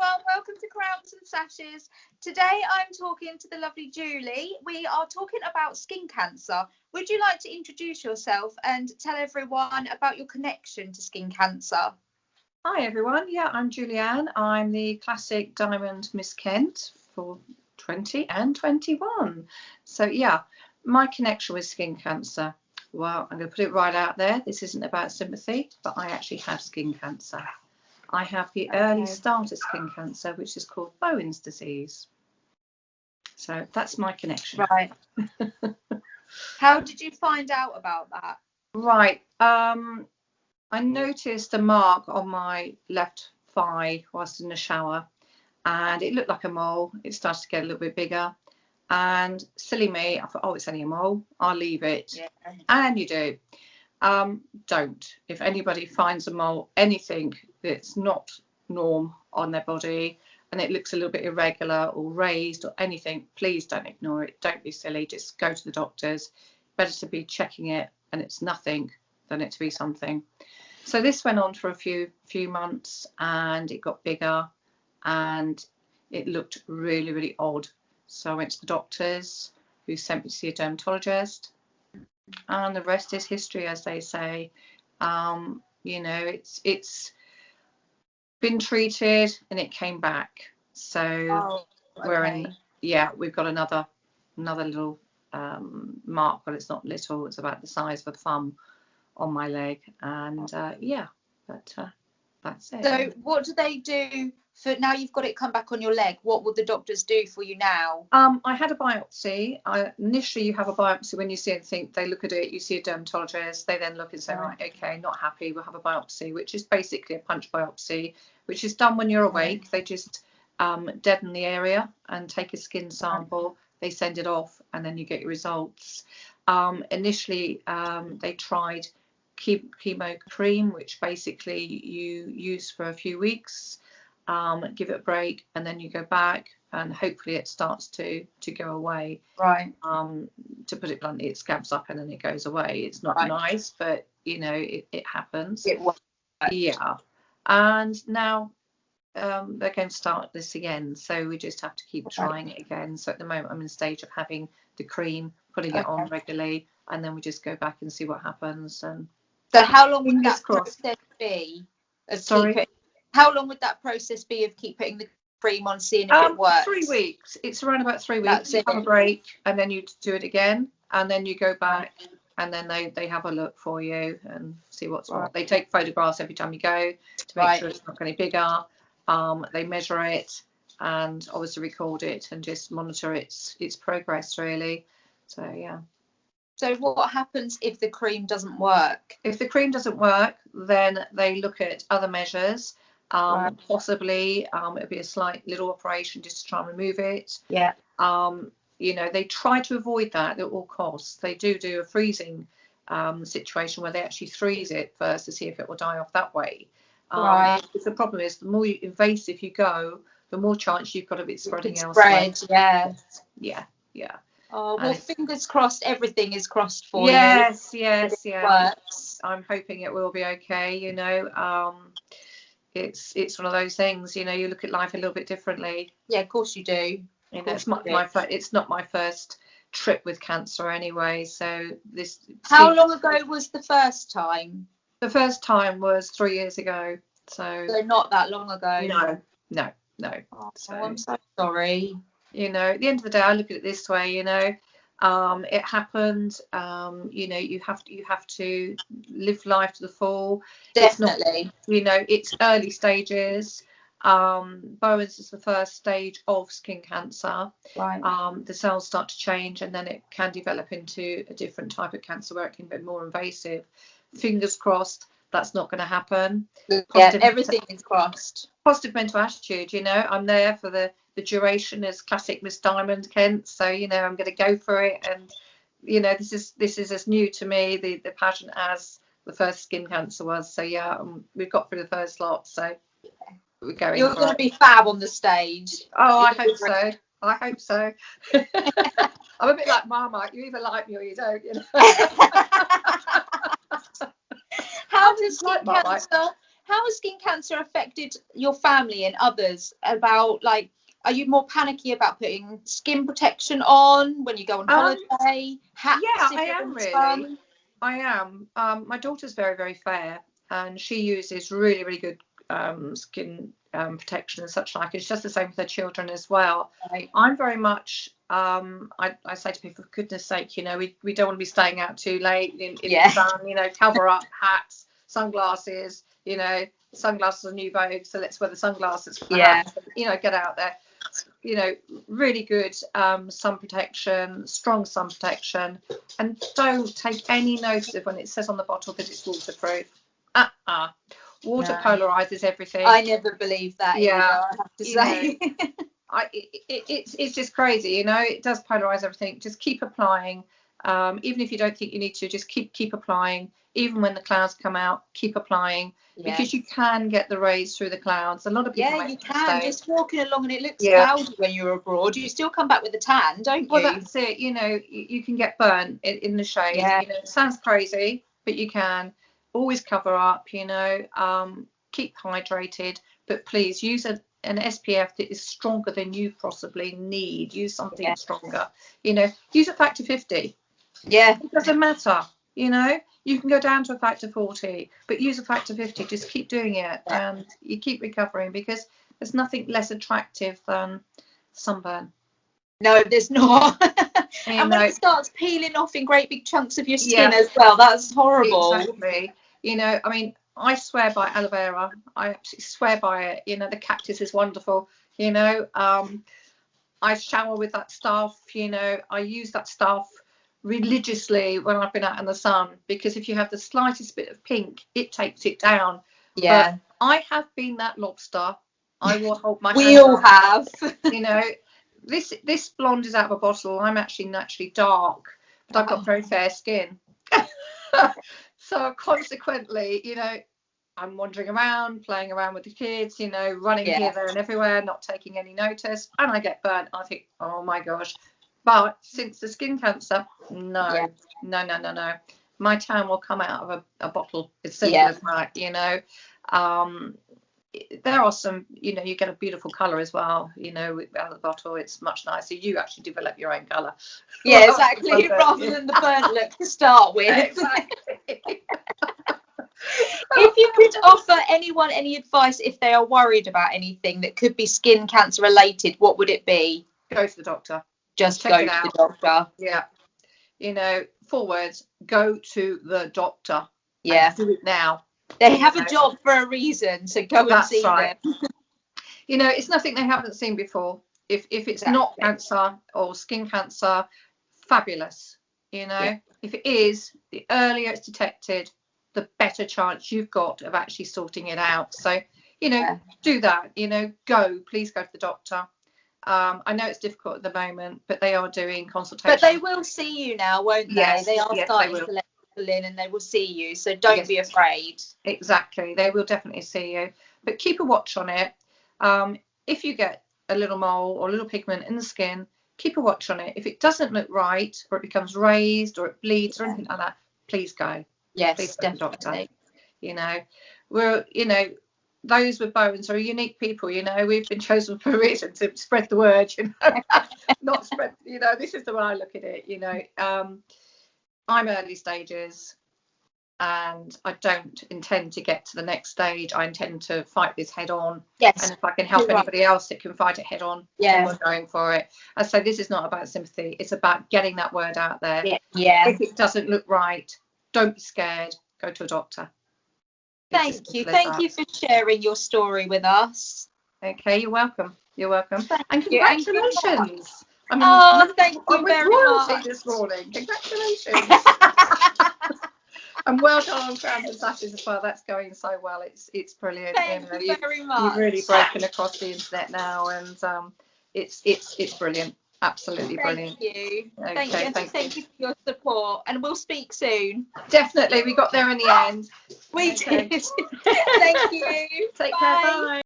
everyone, welcome to Crowns and Sashes. Today I'm talking to the lovely Julie. We are talking about skin cancer. Would you like to introduce yourself and tell everyone about your connection to skin cancer? Hi everyone, I'm Julianne. I'm the classic Diamond Miss Kent for 20 and 21. So my connection with skin cancer. Well, I'm going to put it right out there. This isn't about sympathy, but I actually have skin cancer. I have the early start of skin cancer, which is called Bowen's disease. So that's my connection. Right. How did you find out about that? Right. I noticed a mark on my left thigh whilst in the shower, and it looked like a mole. It started to get a little bit bigger, and silly me, I thought, oh, it's only a mole, I'll leave it. Yeah. And you do. Don't. If anybody finds a mole, anything that's not norm on their body and it looks a little bit irregular or raised or anything, please don't ignore it. Don't be silly. Just go to the doctors. Better to be checking it and it's nothing than it to be something. So this went on for a few months, and it got bigger and it looked really, really odd. So I went to the doctors, who sent me to see a dermatologist, and the rest is history, as they say. It's been treated and it came back. So we've got another little mark, but it's not little, it's about the size of a thumb on my leg, and that's it. So what do they do for now you've got it come back on your leg? What would the doctors do for you now? I had a biopsy. Initially you have a biopsy when you see anything. They look at it, you see a dermatologist, they then look and say, right, okay, not happy, we'll have a biopsy, which is basically a punch biopsy, which is done when you're awake. They just deaden the area and take a skin sample. They send it off and then you get your results. Initially they tried chemo cream, which basically you use for a few weeks, give it a break, and then you go back and hopefully it starts to go away. Right. To put it bluntly, it scabs up and then it goes away. It's not nice, but it happens. It works. Yeah. And now they're going to start this again, so we just have to keep trying it again. So at the moment I'm in the stage of having the cream, putting it on regularly, and then we just go back and see what happens. And so how long would that process be? How long would that process be of keep putting the cream on, seeing if it works? 3 weeks. It's around about 3 weeks. You have a break and then you do it again, and then you go back and then they have a look for you and see what's what. They take photographs every time you go to make sure it's not getting bigger. They measure it and obviously record it and just monitor its progress, really. So yeah. So what happens if the cream doesn't work? If the cream doesn't work, then they look at other measures. Possibly it'll be a slight little operation just to try and remove it. Yeah. They try to avoid that at all costs. They do a freezing situation where they actually freeze it first to see if it will die off that way. Because the problem is, the more invasive you go, the more chance you've got of it spreading elsewhere. Yeah. Oh, well, fingers crossed, everything is crossed for you. Yes. Works. I'm hoping it will be okay. It's one of those things, you look at life a little bit differently. Yeah, of course you do. It's not my first trip with cancer anyway. So this. How long ago was the first time? The first time was 3 years ago. So not that long ago. No. Oh, I'm so sorry. At the end of the day, I look at it this way. It happened. You have to live life to the full. Definitely. It's early stages. Bowen's is the first stage of skin cancer. Right. The cells start to change, and then it can develop into a different type of cancer where it can be more invasive. Fingers crossed that's not going to happen. Everything is crossed. Positive mental attitude. I'm there for the duration as classic Miss Diamond Kent, so I'm going to go for it. And this is as new to me, the passion, as the first skin cancer was. So we've got through the first lot, so we're going. You're going to be fab on the stage. Oh, I hope so. I'm a bit like Marmite. You either like me or you How has skin cancer affected your family and others? About, like, are you more panicky about putting skin protection on when you go on holiday? Hats? Yeah, if I you're am in the really. sun? I am. My daughter's very, very fair, and she uses really, really good skin protection and such like. It's just the same with her children as well. Right. I'm very much. I say to people, for goodness sake, you know, we don't want to be staying out too late in the sun. You know, cover up, hats, sunglasses. You know, sunglasses are new vogue, so let's wear the sunglasses for the hats. You know, get out there. You know, really good sun protection, strong sun protection, and don't take any notice of when it says on the bottle that it's waterproof. Water polarizes everything. I never believe that either, I have to say. It's just crazy, you know. It does polarize everything. Just keep applying, even if you don't think you need to. Just keep applying. Even when the clouds come out, keep applying, because you can get the rays through the clouds. A lot of people make you can. mistakes. Just walking along and it looks cloudy when you're abroad, you still come back with a tan, don't you? Well, that's it. You know, you can get burnt in the shade. You know, it sounds crazy, but you can. Always cover up. You know, keep hydrated, but please use an SPF that is stronger than you possibly need. Use something stronger. You know, use a factor 50. It doesn't matter. You know, you can go down to a factor 40, but use a factor 50. Just keep doing it, and you keep recovering, because there's nothing less attractive than sunburn. No, there's not. And when it starts peeling off in great big chunks of your skin as well, that's horrible. Exactly. You know, I mean, I swear by aloe vera. I absolutely swear by it. You know, the cactus is wonderful. You know, I shower with that stuff. You know, I use that stuff religiously when I've been out in the sun, because if you have the slightest bit of pink, it takes it down. But I have been that lobster. I will hold my we all have. You know, this blonde is out of a bottle. I'm actually naturally dark, but I've got very fair skin. So consequently, you know, I'm wandering around, playing around with the kids, you know, running here, there and everywhere, not taking any notice, and I get burnt. I think, oh my gosh. But since the skin cancer, no. My tan will come out of a bottle. It's simple as that, you know. There are some, you know, you get a beautiful colour as well, you know, out of the bottle. It's much nicer. You actually develop your own colour. Exactly, rather than the burnt look to start with. Exactly. If you could offer anyone any advice if they are worried about anything that could be skin cancer related, what would it be? Go to the doctor. Just go to the doctor. Yeah. You know, 4 words, go to the doctor. Yeah. Do it now. They have a job for a reason, so go and see them. You know, it's nothing they haven't seen before. If it's not cancer or skin cancer, fabulous. You know, if it is, the earlier it's detected, the better chance you've got of actually sorting it out. So, you know, do that. You know, please go to the doctor. I know it's difficult at the moment, but they are doing consultations. But they will see you now, won't they? Yes, they are starting to let people in, and they will see you. So don't be afraid. Exactly. They will definitely see you. But keep a watch on it. If you get a little mole or a little pigment in the skin, keep a watch on it. If it doesn't look right, or it becomes raised, or it bleeds, or anything like that, please go. Yes, please definitely. Doctor. You know, those with bones are unique people. You know, we've been chosen for a reason to spread the word. You know, not spread. You know, this is the way I look at it. You know, I'm early stages, and I don't intend to get to the next stage. I intend to fight this head on. Yes. And if I can help anybody else that can fight it head on, then we're going for it. I say this is not about sympathy. It's about getting that word out there. Yeah. If it doesn't look right, don't be scared. Go to a doctor. Thank you for sharing your story with us. Okay, you're welcome. And congratulations. I mean, thank you very much. This morning. Congratulations. And well done on Crown and Sashes as well. That's going so well. It's brilliant. Thank you very much. You've really broken across the internet now, and it's brilliant. Absolutely brilliant. Thank you. Okay, thank you for your support, and we'll speak soon. Definitely, we got there in the end. We did. Thank you. Take care. Bye.